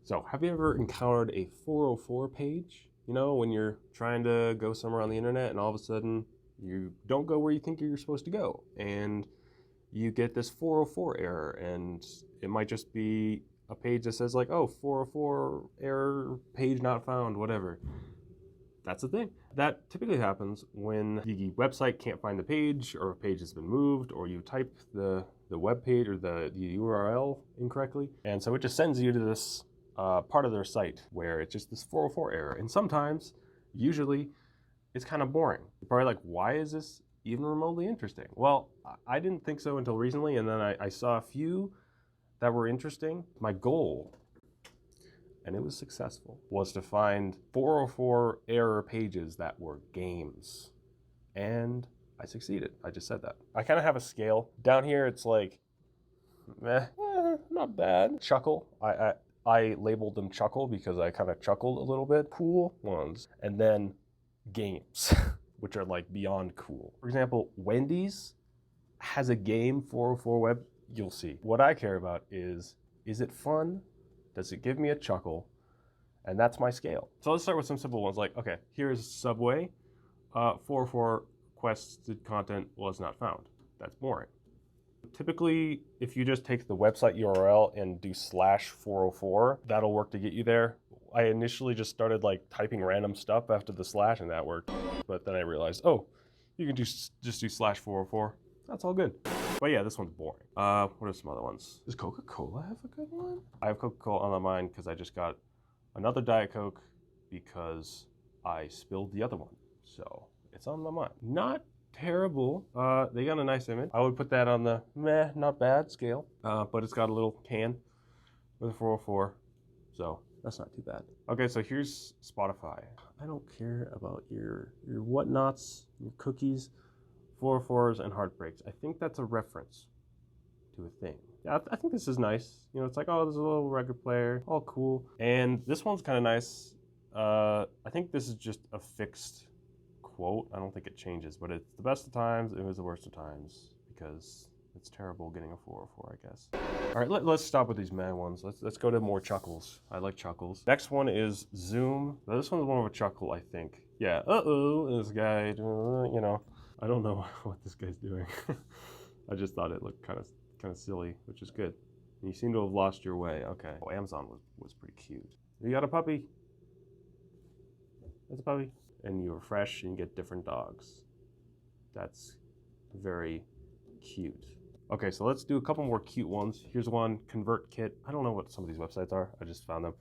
So, have you ever encountered a 404 page? You know, when you're trying to go somewhere on the internet and all of a sudden you don't go where you think you're supposed to go, and you get this 404 error, and it might just be a page that says like, oh, 404 error, page not found, whatever. That's the thing. That typically happens when the website can't find the page, or a page has been moved, or you type the web page or the URL incorrectly. And so it just sends you to this part of their site where it's just this 404 error. And sometimes, usually, it's kind of boring. You're probably like, why is this even remotely interesting? Well, I didn't think so until recently, and then I saw a few that were interesting. My goal, and it was successful, was to find 404 error pages that were games. And I succeeded. I just said that. I kind of have a scale. Down here, it's like, not bad. Chuckle. I labeled them chuckle because I kind of chuckled a little bit. Cool ones. And then games, which are like beyond cool. For example, Wendy's has a game 404 web. You'll see. What I care about is it fun? Does it give me a chuckle? And that's my scale. So let's start with some simple ones like, okay, here's Subway. 404 requested content was not found. That's boring. Typically, if you just take the website URL and do /404, that'll work to get you there. I initially just started like typing random stuff after the slash and that worked. But then I realized, oh, you can just do /404. That's all good. But yeah, this one's boring. What are some other ones? Does Coca-Cola have a good one? I have Coca-Cola on my mind because I just got another Diet Coke because I spilled the other one. So it's on my mind. Not terrible. They got a nice image. I would put that on the meh, not bad scale. But it's got a little can with a 404. So that's not too bad. Okay, so here's Spotify. I don't care about your whatnots, your cookies, 404s, and heartbreaks. I think that's a reference to a thing. Yeah, I think this is nice. You know, it's like, oh, there's a little record player, all cool. And this one's kind of nice. I think this is just a fixed quote. I don't think it changes, but it's the best of times, it was the worst of times, because it's terrible getting a 404, I guess. All right, let's stop with these meh ones. Let's go to more chuckles. I like chuckles. Next one is Zoom. Now, this one's more of a chuckle, I think. Yeah, this guy, you know. I don't know what this guy's doing. I just thought it looked kind of silly, which is good. You seem to have lost your way. Okay. Oh, Amazon was pretty cute. You got a puppy. That's a puppy. And you refresh and you get different dogs. That's very cute. Okay, so let's do a couple more cute ones. Here's one, ConvertKit. I don't know what some of these websites are. I just found them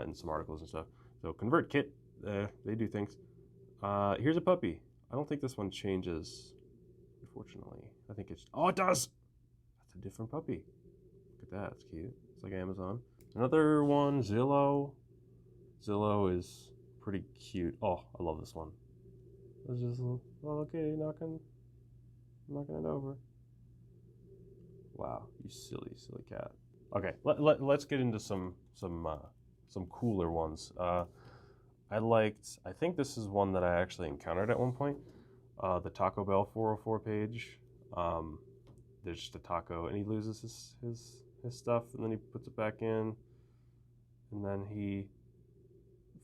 in some articles and stuff. So ConvertKit, they do things. Here's a puppy. I don't think this one changes, unfortunately. I think it's, oh, it does! That's a different puppy. Look at that, it's cute. It's like Amazon. Another one, Zillow. Zillow is pretty cute. Oh, I love this one. It's just, oh, okay, knocking it over. Wow, you silly, silly cat. Okay, let's get into some cooler ones. I think this is one that I actually encountered at one point. The Taco Bell 404 page. There's just a taco, and he loses his stuff, and then he puts it back in, and then he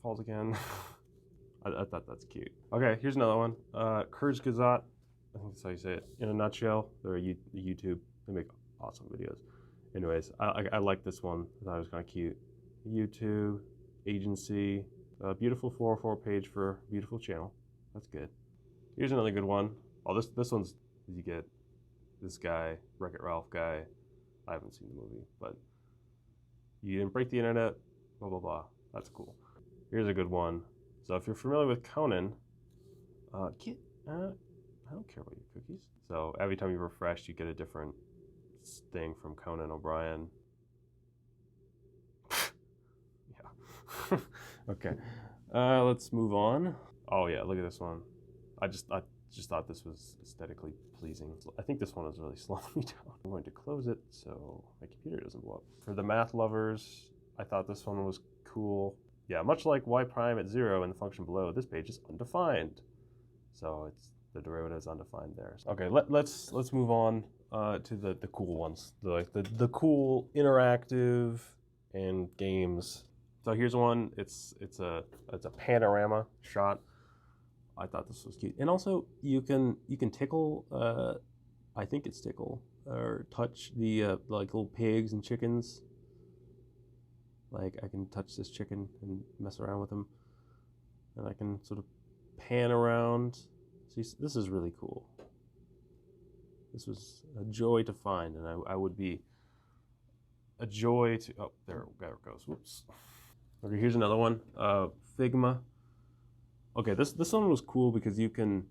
falls again. I thought that's cute. Okay, here's another one. Kurzgesagt. I think that's how you say it. In a nutshell, they're a YouTube. They make awesome videos. Anyways, I like this one. I thought it was kind of cute. YouTube agency. A beautiful 404 page for a beautiful channel. That's good. Here's another good one. Oh, this one's, you get this guy, Wreck-It Ralph guy. I haven't seen the movie, but you didn't break the internet, blah, blah, blah. That's cool. Here's a good one. So if you're familiar with Conan, I don't care about your cookies. So every time you refresh, you get a different thing from Conan O'Brien. Yeah. Okay. Let's move on. Oh yeah, look at this one. I just thought this was aesthetically pleasing. I think this one is really slowing me down. I'm going to close it so my computer doesn't blow up. For the math lovers, I thought this one was cool. Yeah, much like y prime at 0 and the function below, this page is undefined. So it's the derivative is undefined there. Okay, let's move on to the cool ones. The cool interactive and games. So here's one. It's a panorama shot. I thought this was cute, and also you can tickle. I think it's tickle or touch the like little pigs and chickens. Like I can touch this chicken and mess around with him, and I can sort of pan around. See, this is really cool. This was a joy to find, and I would be a joy to. Oh, there it goes. Whoops. Okay, here's another one. Figma. Okay, this one was cool because you can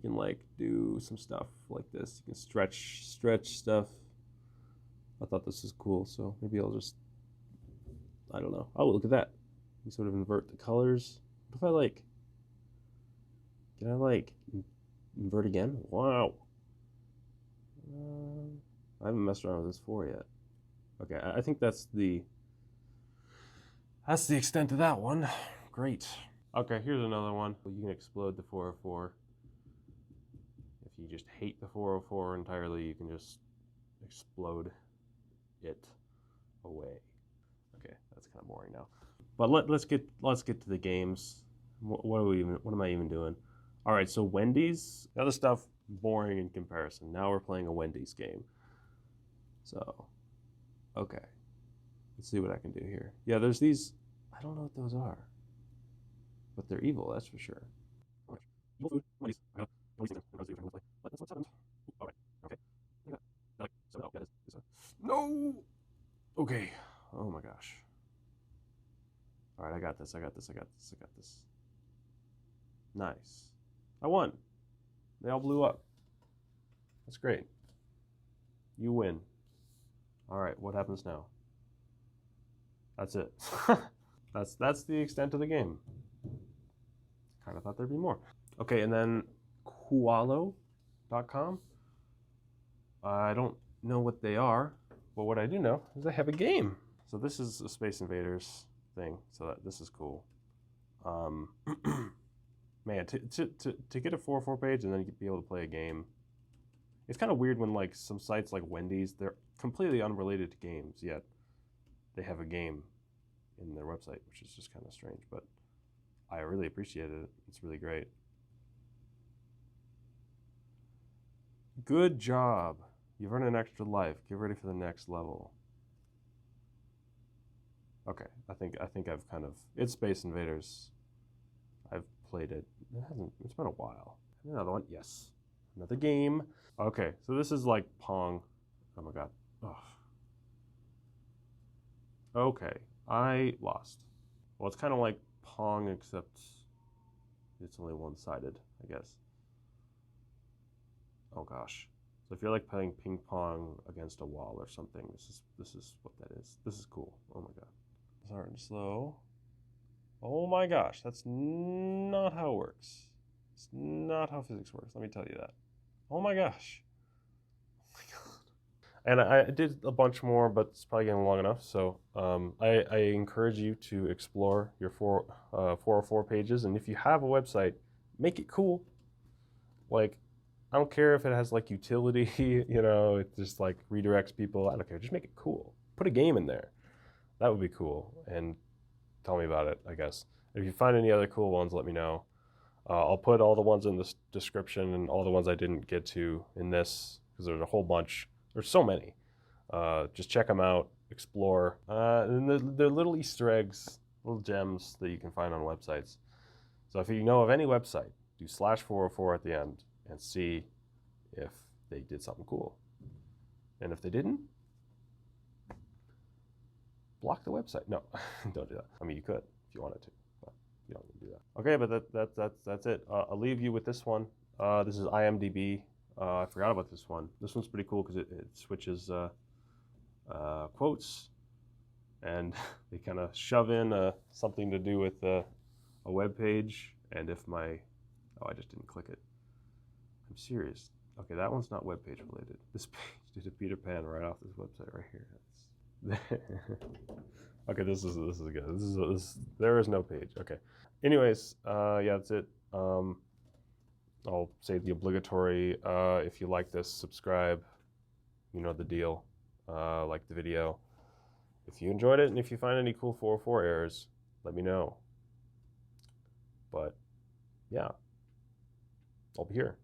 like do some stuff like this. You can stretch stuff. I thought this was cool, so maybe I'll just, I don't know. Oh, look at that. You sort of invert the colors. What if I like, can I like invert again? Wow. I haven't messed around with this 4 yet. Okay, I think that's the extent of that one. Great. Okay, here's another one. You can explode the 404. If you just hate the 404 entirely, you can just explode it away. Okay, that's kind of boring now. But let's get to the games. What am I even doing? All right, so Wendy's. The other stuff boring in comparison. Now we're playing a Wendy's game. So, okay. Let's see what I can do here. Yeah, there's these. I don't know what those are, but they're evil. That's for sure. Evil food. Wendy's. That's what's happened. All right. Okay. No. Okay. Oh my gosh. All right, I got this. Nice. I won. They all blew up. That's great. You win. All right, what happens now? That's it. that's the extent of the game. Kind of thought there'd be more. Okay, and then Kualo.com. I don't know what they are, but what I do know is they have a game. So this is a Space Invaders thing, so this is cool. Man, to get a 404 page and then be able to play a game, it's kind of weird when like some sites like Wendy's, they're completely unrelated to games, yet they have a game in their website, which is just kind of strange, but I really appreciate it. It's really great. Good job. You've earned an extra life. Get ready for the next level. Okay, I think I've kind of, it's Space Invaders. I've played it. It's been a while. Another one, yes. Another game. Okay, so this is like Pong. Oh my god. Ugh. Okay, I lost. Well, it's kind of like Pong, except it's only one-sided, I guess. Oh gosh. So if you're like playing ping pong against a wall or something, this is what that is. This is cool. Oh my god. Starting slow. Oh my gosh, that's not how it works. It's not how physics works, let me tell you that. Oh my gosh. Oh my god. And I did a bunch more, but it's probably getting long enough. So I encourage you to explore your 404 pages. And if you have a website, make it cool. Like, I don't care if it has like utility, you know, it just like redirects people. I don't care. Just make it cool. Put a game in there. That would be cool. And tell me about it, I guess. If you find any other cool ones, let me know. I'll put all the ones in the description and all the ones I didn't get to in this, because there's a whole bunch. There's so many. Just check them out, explore. And they're little Easter eggs, little gems that you can find on websites. So if you know of any website, do /404 at the end and see if they did something cool. And if they didn't, block the website. No, don't do that. I mean, you could if you wanted to, but you don't do that. Okay, but that's it. I'll leave you with this one. This is Imdb. I forgot about this one. This one's pretty cool because it switches quotes, and they kind of shove in something to do with a web page. And if my, oh, I just didn't click it. I'm serious. Okay, that one's not web page related. This page did a Peter Pan right off this website right here. Okay, this is good. There is no page. Okay. Anyways, yeah, that's it. I'll say the obligatory, if you like this, subscribe. You know the deal. Like the video. If you enjoyed it and if you find any cool 404 errors, let me know. But yeah, I'll be here.